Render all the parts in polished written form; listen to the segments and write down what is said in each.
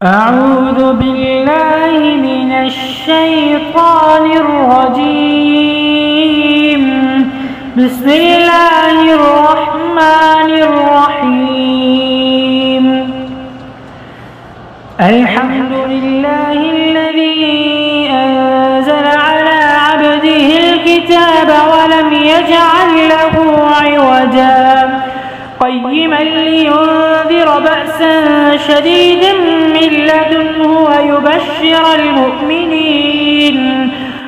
أعوذ بالله من الشيطان الرجيم. بسم الله الرحمن الرحيم. الحمد لله الذي أنزل على عبده الكتاب ولم يجعل له عوجا قيما لينذر بأسا شديدا من لدنه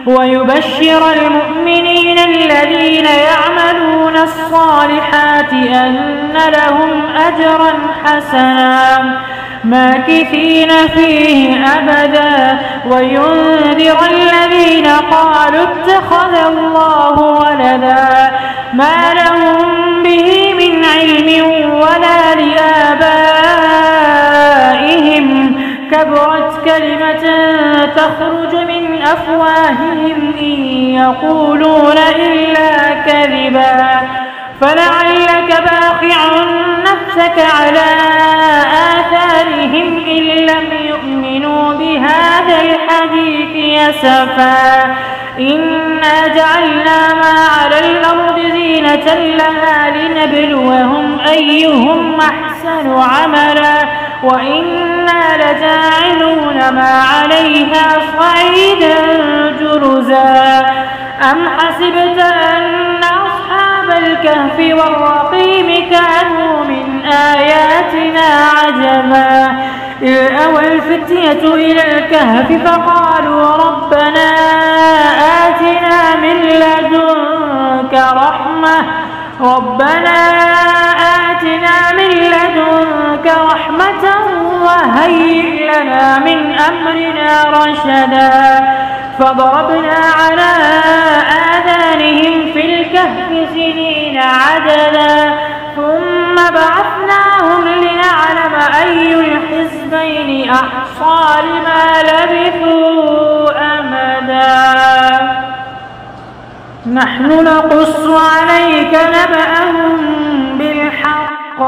ويبشر المؤمنين الذين يعملون الصالحات أن لهم أجرا حسنا ماكثين فيه أبدا وينذر الذين قالوا اتخذ الله ولدا ما لهم به من علم ولا لآبائهم كبرت كلمة تخرج من أفواههم إن يقولون إلا كذبا فلعلك باخع نفسك على آثارهم إن لم يؤمنوا بهذا الحديث يسفا إنا جعلنا ما على الأرض زينة لها لنبلوهم أيهم أحسن عملا وإنا لجاعلون ما عليها صعيدا جرزا أم حسبت أن أصحاب الكهف والرقيم كانوا من آياتنا عجبا إذ أوى الفتية إلى الكهف فقالوا ربنا آتنا من لدنك رحمة وهيئ لنا من أمرنا رشدا فضربنا على آذانهم في الكهف سنين عددا ثم بعثناهم لنعلم أي الحزبين أحصى لما لبثوا أمدا نحن نقص عليك نبأهم بالحق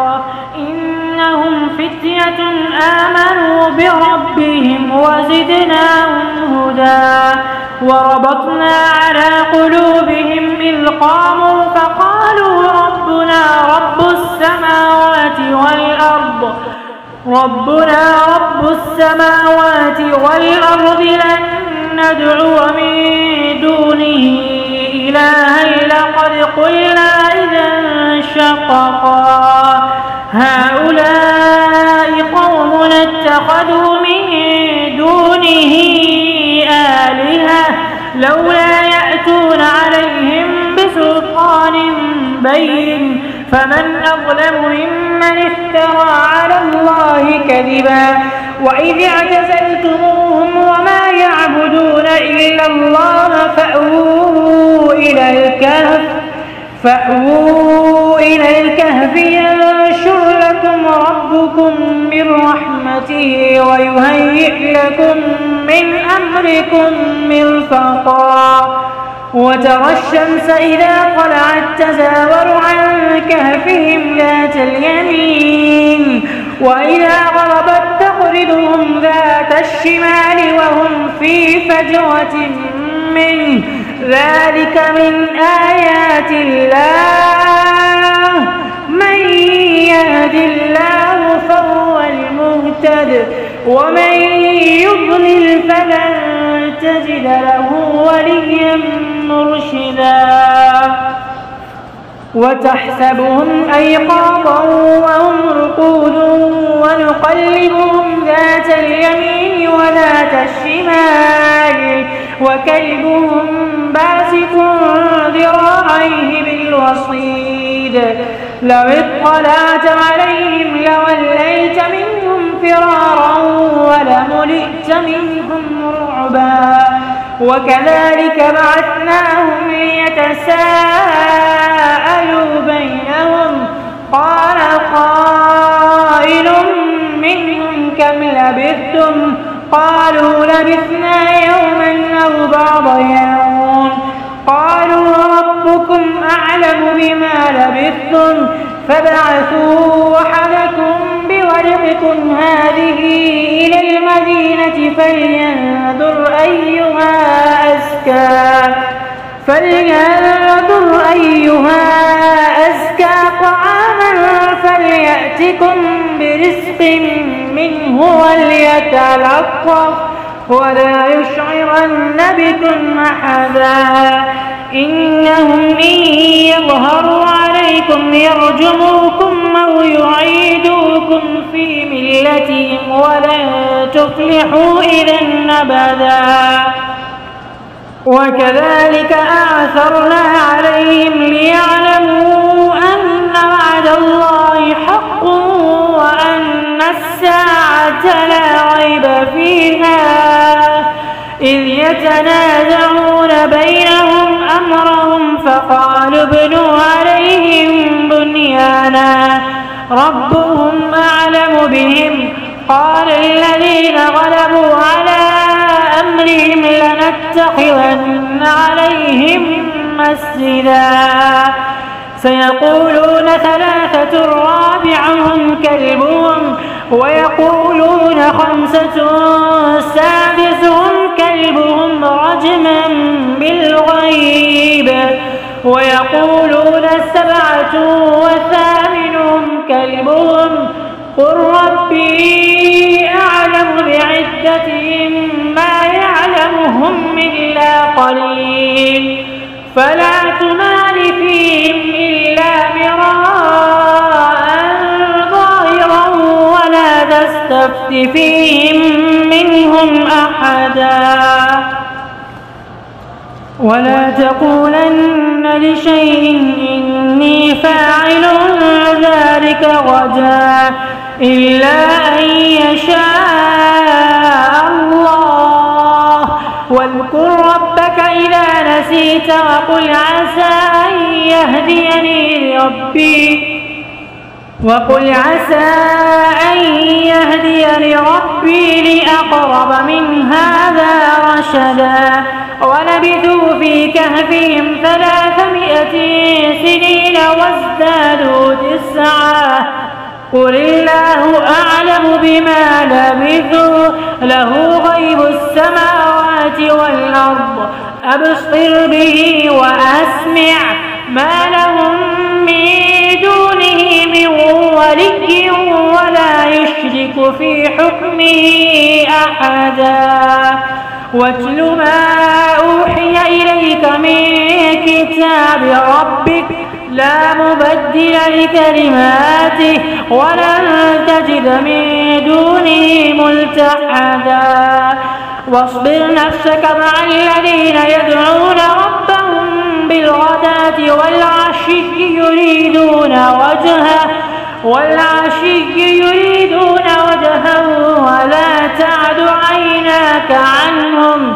إنهم فتية آمنوا بربهم وزدناهم هدى وربطنا على قلوبهم إذ قاموا فقالوا ربنا رب السماوات والأرض لن ندعو من دونه إلها لقد قلنا إذا شططا هؤلاء قوم اتخذوا من دونه آلهة لولا يأتون عليهم بسلطان بين فمن أظلم ممن افترى على الله كذبا وإذ اعتزلتموهم وما يعبدون إلا الله فأووا إلى الكهف ينشر لكم ربكم من رحمته ويهيئ لكم من أمركم مرفقا وترى الشمس إذا طلعت تزاور عن كهفهم ذات اليمين وإذا غربت تقرضهم ذات الشمال وهم في فجوة منه ذلك من آيات الله من يهد الله فهو المهتد ومن يضلل فلن تجد له وليا مرشدا وتحسبهم أيقاظا وهم رقود ونقلبهم ذات اليمين وذات الشمال وكلبهم باسط ذراعيه بالوصيد لو اطلعت عليهم لوليت منهم فرارا ولملئت منهم رعبا وكذلك بعثناهم ليتساءلوا بينهم قال قائل منهم كم لبثتم قالوا لبثنا يوما أو بعض يوم قالوا ربكم أعلم بما لبثتم فابعثوا أحدكم بورقكم هذه إلى المدينة فلينظر أيها أزكى طعاما فليأتكم برزق منه وليتلطف ولا يشعرن بكم أحدا إنهم إن يظهروا عليكم يرجموكم أو يعيدوكم في ملتهم ولن تفلحوا إذا أبدا وكذلك أعثرنا عليهم ليعلموا أن وعد الله حق وأن الساعة لا ريب فيها إذ يتنازعون بينهم أمرهم فقالوا ابنوا عليهم بنيانا ربهم أعلم بهم قال الذين غلبوا على أمرهم لنتخذن عليهم مسجدا سيقولون ثلاثة رابعهم كلبهم ويقولون خمسة سادسهم كلبهم رجما بالغيب ويقولون سبعة وثامنهم كلبهم قل ربي أعلم بعدتهم ما يعلمهم إلا قليل فلا تمار فيهم إلا مراء ظاهرا ولا تستفت فيهم منهم أحدا ولا تقولن لشيء إني فاعل ذلك غدا إلا أن يشاء الله واذكر ربك إذا نسيت وقل عسى أن يهديني ربي لأقرب من هذا رشدا ولبثوا في كهفهم 300 سنين وازدادوا 9 قل الله أعلم بما لبثوا له غيب السماوات والأرض أبصر به وأسمع ما لهم من دونه من ولي ولا يشرك في حكمه أحدا واتل ما أوحي إليك من كتاب ربك لا مبدل لكلماته ولن تجد من دونه ملتحدا واصبر نفسك مع الذين يدعون ربهم بالغداة والعشي يريدون وجهه ولا تعد عيناك عنهم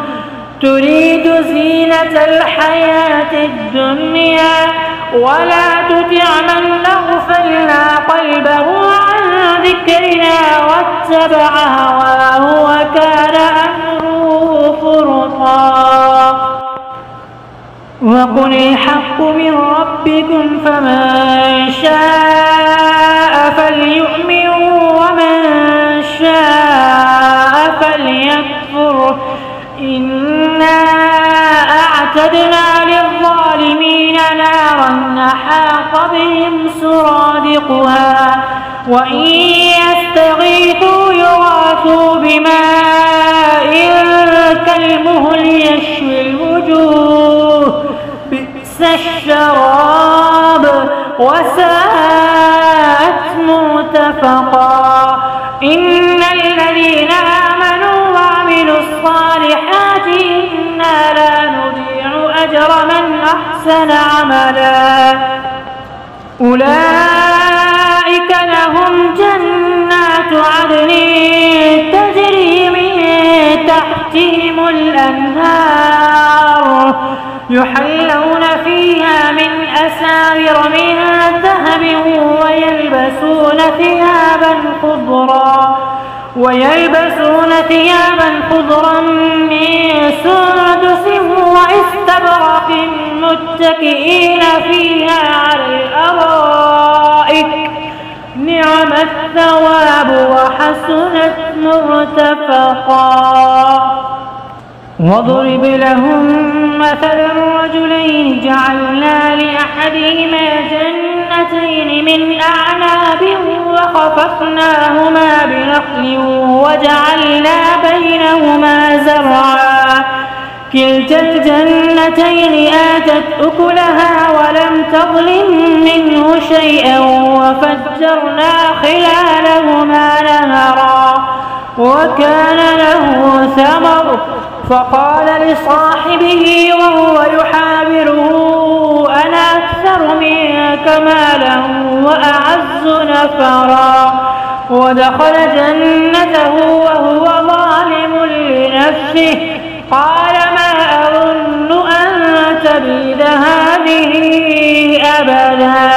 تريد زينة الحياة الدنيا ولا تطع من أغفلنا قلبه عن ذكرنا واتبع هواه وكان أمره فرطا وقل الحق من ربكم فمن شاء فليؤمن ومن شاء فليكفر إنا أعتدنا للظالمين نارا أحاط بهم سرادقها وإن يستغيثوا يغاثوا بماء كالمهل يشوي الوجوه بئس الشراب وساءت مرتفقا إن الذين آمنوا وعملوا الصالحات إنا لا نضيع أجر من أحسن عملا أولئك لهم جنات عدن تجري من تحتهم الأنهار يحلون فيها من أساور من ذهب ويلبسون ثيابا خضرا من سندس واستبرق متكئين فيها على الأرائك نعم نعم الثواب وحسنت مرتفقا. واضرب لهم مثل الرجلين جعلنا لأحدهما جنتين من أعناب وخففناهما بنخل وجعلنا بينهما زرعا كلتا الجنتين آتت أكلها ولم تظلم منه شيئا وفجرنا خلالهما نهرا وكان له ثمر فقال لصاحبه وهو يحاوره أنا أكثر منك مالا وأعز نفرا ودخل جنته وهو ظالم لنفسه قال ما أظن أن تبيد هذه أبدا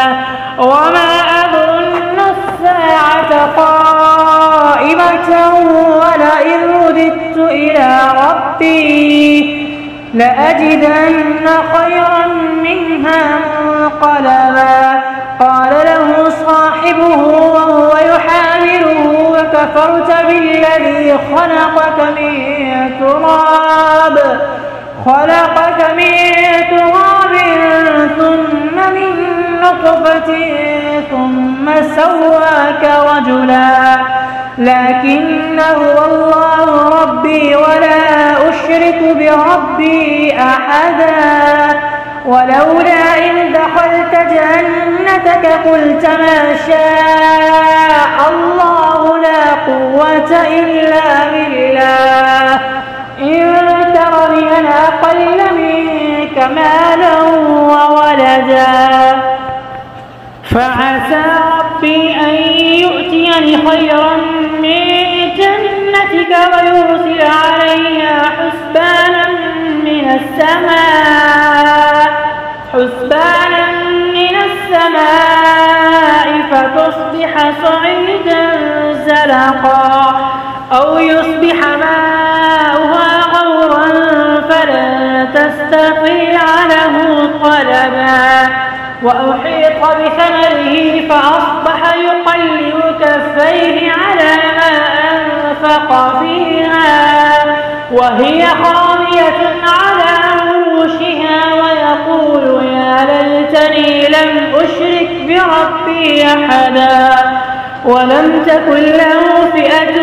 وما أظن الساعة قائمة ولئن رددت إلى ربي لأجدن خيرا منها منقلبا. قال له صاحبه وهو يحاوره وكفرت بالذي خلقك من تراب ثم من نطفة ثم سواك رجلا لكن هو الله ربي ولا أشرك بربي أحدا. ولولا إذ دخلت جنتك قلت ما شاء الله لا قوة إلا بالله إن ترني أنا أقل منك مالا وولدا فعسى ربي أن يؤتيني خيرا من جنتك ويرسل عليها حسبانا من السماء فتصبح صعيدا زلقا أو يصبح ماؤها غورا فلن تستطيع له طلبا. وأحيط بثمره فأصبح يقلب كفيه على ما أنفق فيها وهي خاوية على عروشها ويقول يا ليتني لم أشرك بربي أحدا. ولم تكن له فئة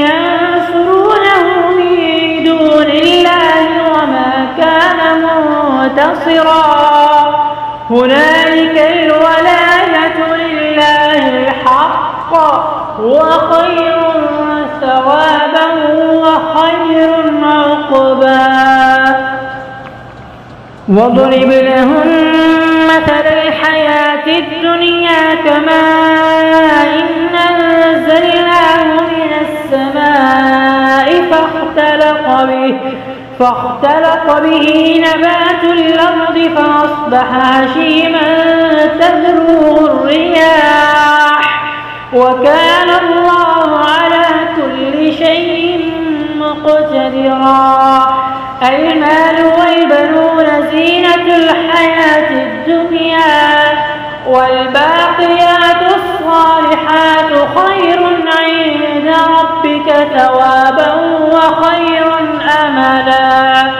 ينصرونه من دون الله وما كان منتصرا. هنالك الولاية لله الحق وخير ثوابا وخير عقبا. واضرب لهم مثل الحياة الدنيا كماء أنزلناه من السماء فاختلط به نبات الأرض فأصبح هشيما تذروه الرياح وكان الله على كل شيء مقتدرا. المال والبنون زينة الحياة الدنيا والباقيات الصالحات خير عند ربك ثوابا وخير أملا.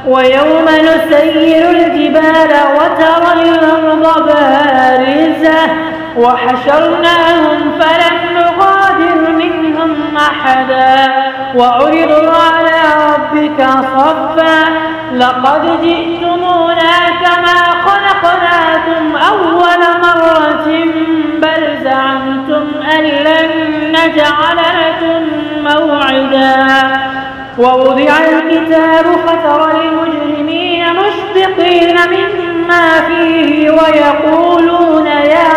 ويوم نسير الجبال وترى الأرض بارزة وحشرناهم فلم نغادر منهم أحدا وعرضوا على ربك صفا لقد جئتمونا كما خلقناكم أول مرة بل زعمتم أن لن نجعل لكم موعدا. ووضع الكتاب فترى المجرمين مشفقين مما فيه ويقولون يا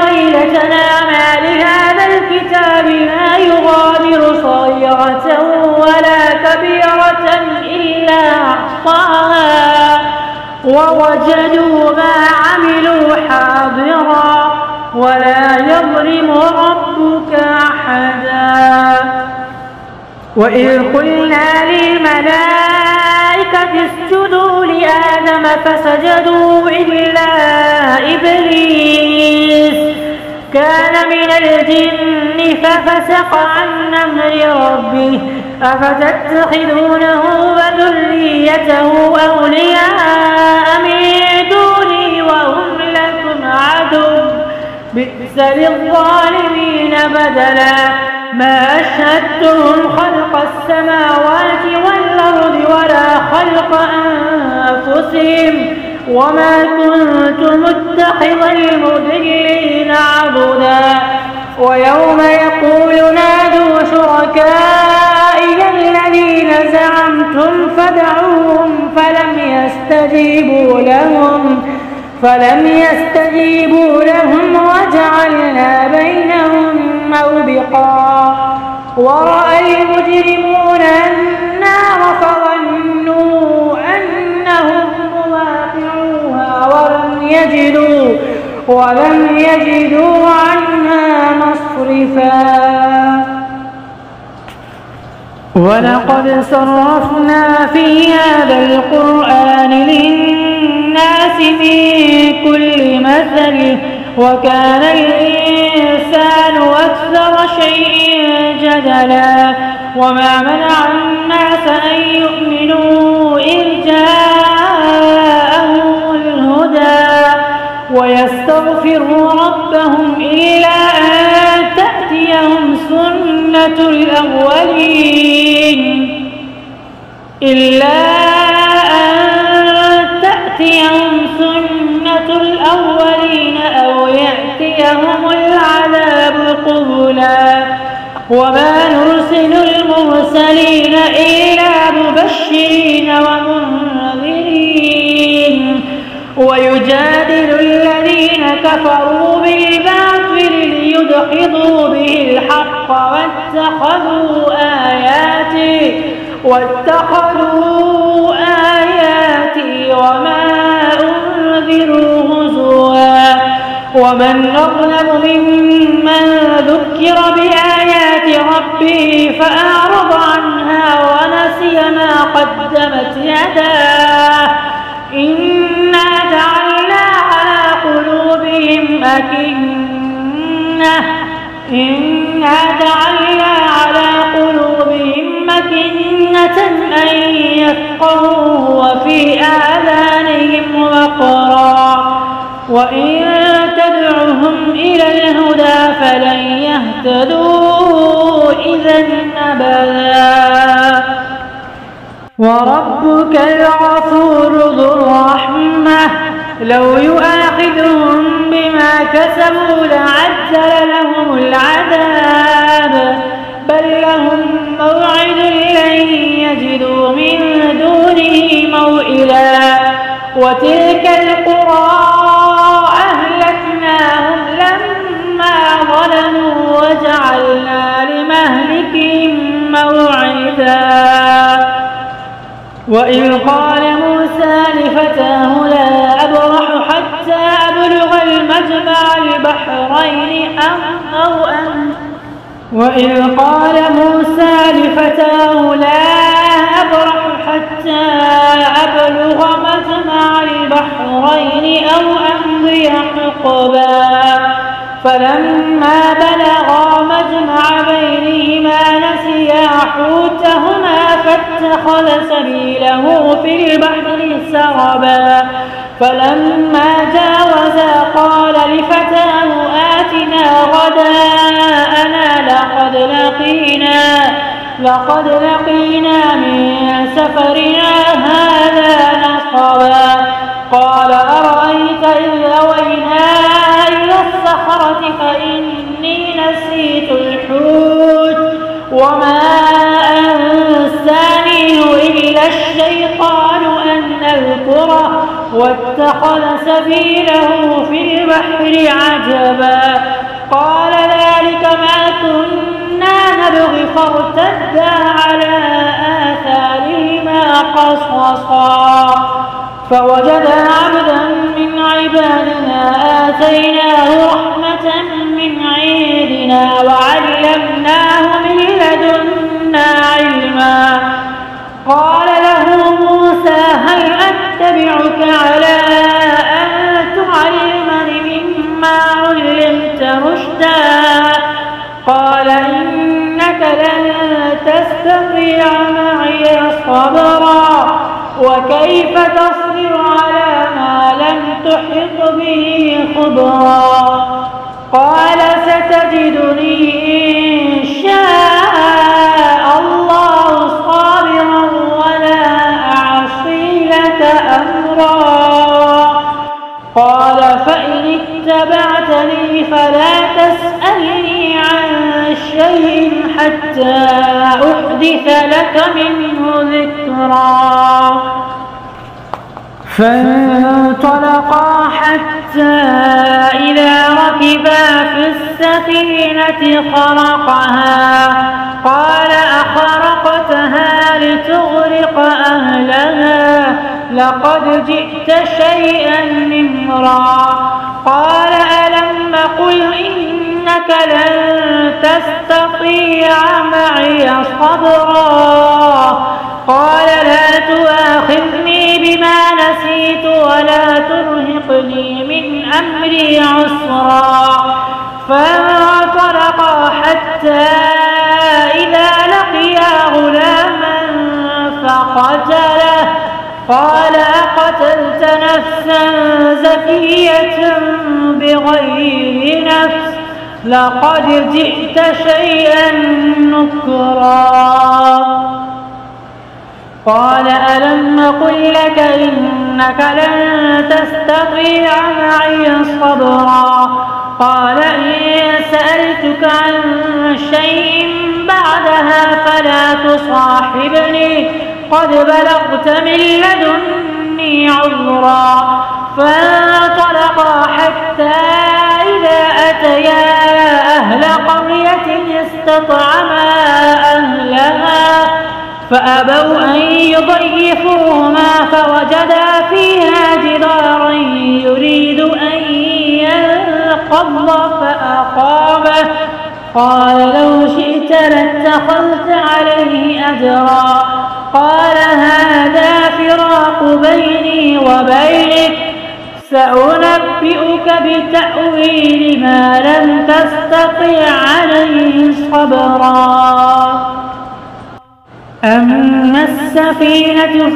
ويلتنا ما لهذا الكتاب لا يغادر صغيرة ولا كبيرة إلا أحصاها ووجدوا ما عملوا حاضرا ولا يظلم ربك أحدا. وإذ قلنا للملائكة الملائكة اسجدوا لآدم فسجدوا إلا إبليس كان من الجن ففسق عن أمر ربه أفتتخذونه وذريته أولياء من دوني وهم لكم عدو بئس للظالمين بدلا ما أشهدتهم خلق السماوات والأرض ولا خلق أنفسهم وما كنت متخذ المضلين عضدا ويوم يقول نادوا شركائي الذين زعمتم فدعوهم فلم يستجيبوا لهم وجعلنا بينهم موبقا ورأى المجرمون النار فظنوا أنهم مواقعوها ولم يجدوا عنها مصرفا ولقد صرفنا في هذا القرآن للناس في كل مثل وكان الإنسان أكثر شيء جدلا وما منع الناس أن يؤمنوا إذ جاءهم الهدى ويستغفروا ربهم إلا أن تأتيهم سنة الأولين أو يأتيهم العذاب قبلا وما نرسل المرسلين إلا مبشرين ومنذرين ويجادل الذين كفروا بالباطل ليدحضوا به الحق واتخذوا آياتي وما أنذروا هزوا ومن أظلم ممن ذكر بآيات ربه فأعرض عنها ونسي ما قدمت يداه إنا جعلنا على قلوبهم أكنة أن يفقهوه وفي آذانهم وقرا وإن تدعهم إلى الهدى فلن يهتدوا إذا أبدا وربك الغفور ذو الرحمة لو يؤاخذهم بما كسبوا لعجل لهم العذاب بل لهم موعد لن يجدوا من دونه موئلا وتلك القرى أهلكناهم لما ظلموا وجعلنا لمهلكهم موعدا وإذ قال موسى لفتاه لا أبرح حتى أبلغ المجمع البحرين أو أمضي حقبا فلما بلغا مجمع بينهما نسيا حوتهما فاتخذ سبيله في البحر سربا فلما جاوزا قال لفتاه آتنا غداءنا لقد لقينا من سفرنا هذا نصبا قال أرأيت إذ أوينا إلى الصخرة فإني نسيت الحوت وما أنسانيه إلا الشيطان أن أذكره واتخذ سبيله في البحر عجبا قال ذلك ما كنا نبغي فارتدا على آثارهما قصصا فوجدا عبدا من عبادنا آتيناه رحمة من عندنا وعلمناه من لدنا علما قال له موسى على أن تعلمني مما علمت رشدا قال إنك لن تستطيع معي صبرا وكيف تصبر على ما لم تحط به خبرا قال ستجدني إن شاء الله صابرا ولا أعصي لك أمرا قال فإن اتبعتني فلا تسألني عن شيء حتى أحدث لك منه ذكرا فانطلقا حتى إذا ركبا في السفينة خرقها قال أخرقتها لتغرق أهلها لقد جئت شيئا نمرا قال ألم قل إنك لن تستطيع معي صبرا قال لا تؤاخذني بما نسيت ولا ترهقني من أمري عسرا فانطلقا حتى إذا لقيا غلاما فقتله قال أقتلت نفسا زكية بغير نفس لقد جئت شيئا نكرا قال ألم أقل لك إنك لن تستطيع معي صبرا قال إن سألتك عن شيء بعدها فلا تصاحبني قد بلغت من لدني عذرا فانطلقا حتى إذا أتيا أهل قرية استطعما أهلها فأبوا أن يضيفوهما فوجدا فيها جدارا يريد أن ينقض فأقامه قال لو شئت لاتخذت عليه أجرا قال هذا فراق بيني وبينك سأنبئك بتأويل ما لم تستطع عليه صبرا أما السفينة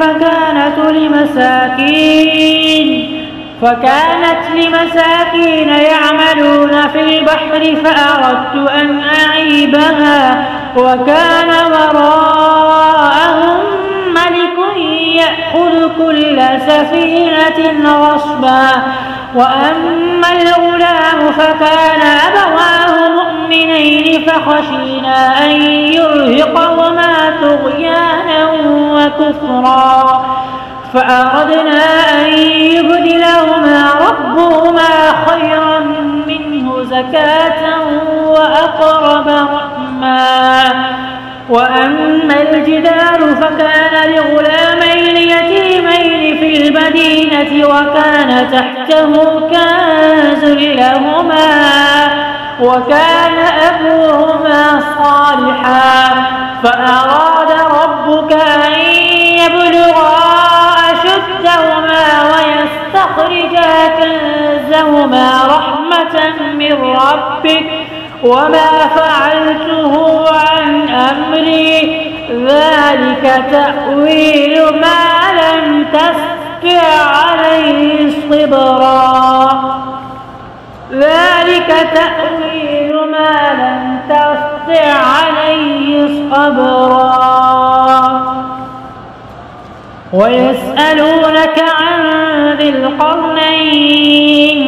فكانت لمساكين يعملون في البحر فأردت أن أعيبها وكان وراءهم ملك يأخذ كل سفينة غصبا وأما الغلام فكان أبواه مؤمنين فخشينا أن يرهقهما طغيانا وكفرا فأردنا أن يبدلهما ربهما خيرا منه زكاة وأقرب رحما وأما الجدار فكان لغلامين يتيمين في المدينة وكان تحته كنز لهما وكان أبوهما صالحا فأراد ربك أن يبلغا أشدهما ويستخرجا كنزهما رحمة من ربك وما فعلته عن أمري ذلك تأويل ما لم تستطع عليه صبرا ويسألونك عن ذي القرنين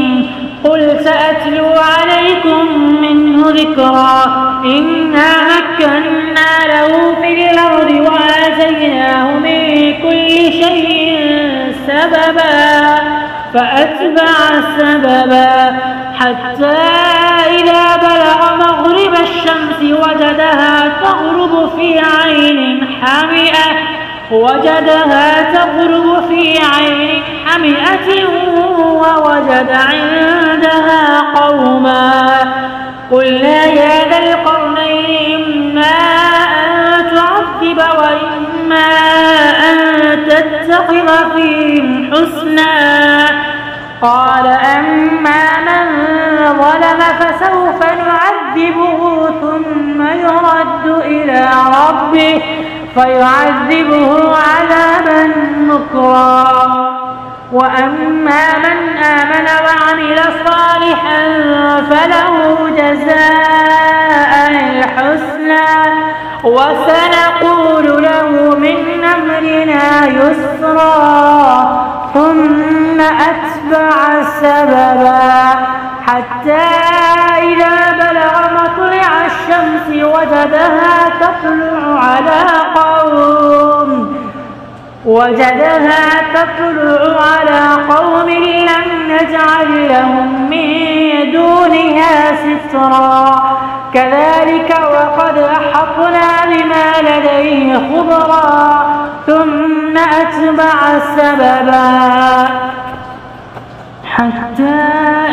قل سأتلو عليكم منه ذكرا إنا مكنا له في الأرض وآتيناه من كل شيء سببا فأتبع سببا حتى إذا بلغ مغرب الشمس وجدها تغرب في عين حمئة ووجد عندها قوما قلنا يا ذا القرنين إما أن تعذب وإما أن تتخذ فيهم الحسنى. قال أما من ظلم فسوف نعذبه ثم يرد إلى ربه فيعذبه عذابا نكرا. وأما من آمن وعمل صالحا فله جزاء الحسنى وسنقول له من أمرنا يسرا. ثم أتبع سببا حتى إذا بلغ مطلع الشمس وجدها تطلع على قوم لم نجعل لهم من دونها سترا. كذلك وقد أحطنا بما لديه خبرا. ثم أتبع سببا حتى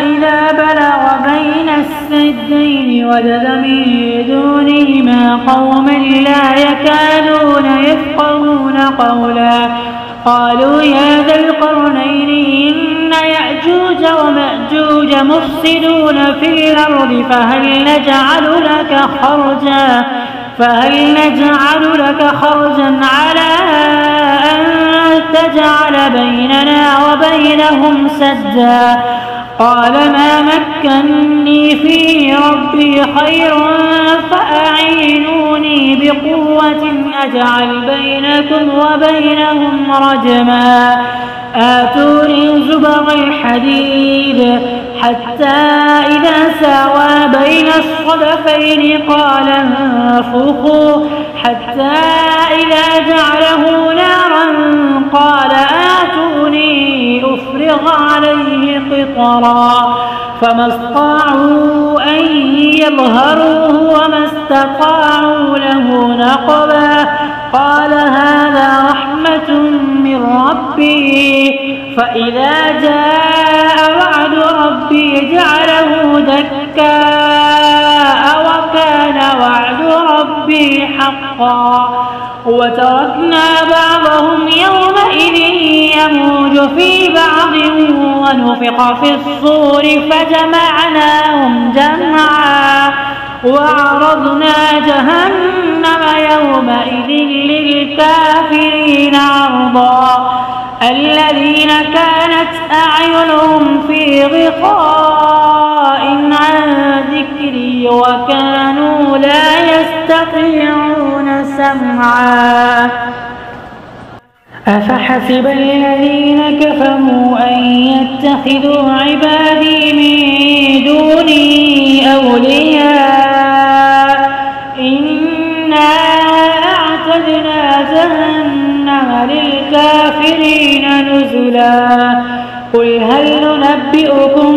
إذا بلغ بين السدين وجد من دونهما قوما لا يكادون يفقهون قولا. قالوا يا ذا القرنين إن يأجوج ومأجوج مفسدون في الأرض فهل نجعل لك خرجا على أن تجعل بيننا وبينهم سدا. قال ما مكني فيه ربي خير فأعينوني بقوة أجعل بينكم وبينهم رجما. آتوني زبر الحديد حتى إذا ساوى بين الصدفين قال انفخوا حتى إذا جعله نارا قال آتوني أفرغ عليه قطرا. فما استطاعوا أن يظهروه وما استطاعوا له نقبا. قال هذا رحمة من ربي فإذا جاء وعد ربي جعله دكاء وكان وعد ربي حقا. وتركنا بعضهم يومئذ يموج في بعض ونفخ في الصور فجمعناهم جمعا وعرضنا جهنم يومئذ للكافرين عرضا. الذين كانت أعينهم في غطاء عن ذكري وكانوا لا يستطيعون سمعا. أفحسب الذين كفروا أن يتخذوا عبادي من دوني أولياء إنا أعتدنا جهنم للكافرين نزلا. قل هل ننبئكم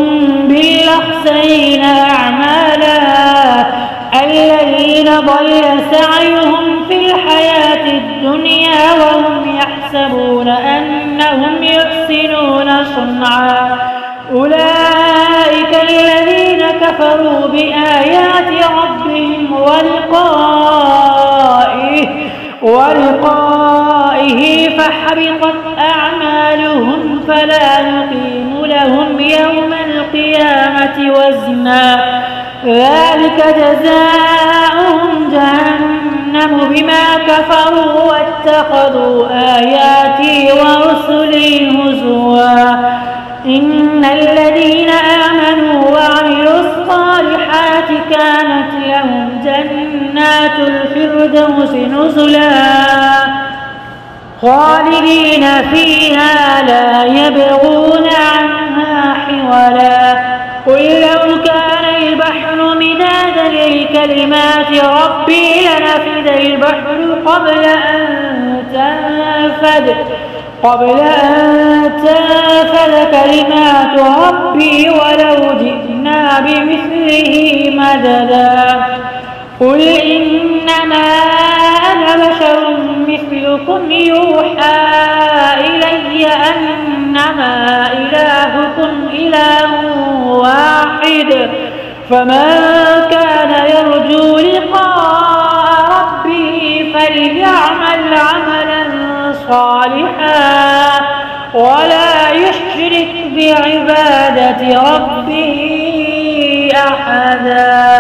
بالأخسرين أعمالا الذين ضل سعيهم في الحياة الدنيا وهم يحسبون أنهم يحسنون صنعا. أولئك الذين كفروا بآيات ربهم ولقائه فحبطت أعمالهم فلا نقيم لهم يوم القيامة وزنا. ذلك جزاؤهم جهنم بما كفروا واتخذوا آياتي ورسلي هزوا. إن الذين آمنوا وعملوا الصالحات كانت لهم جنات الفردوس نزلا خالدين فيها لا يبغون عنها حولا. قل لو كان البحر مدادا لكلمات ربي لنفد البحر قبل أن تنفد كلمات ربي ولو جئنا بمثله مددا. قل إنما أنا بشر مثلكم يوحى إلي أنما إلهكم إله واحد فمن كان يرجو لقاء ربه فليعمل عملا صالحا ولا بعبادة ربه أحدا.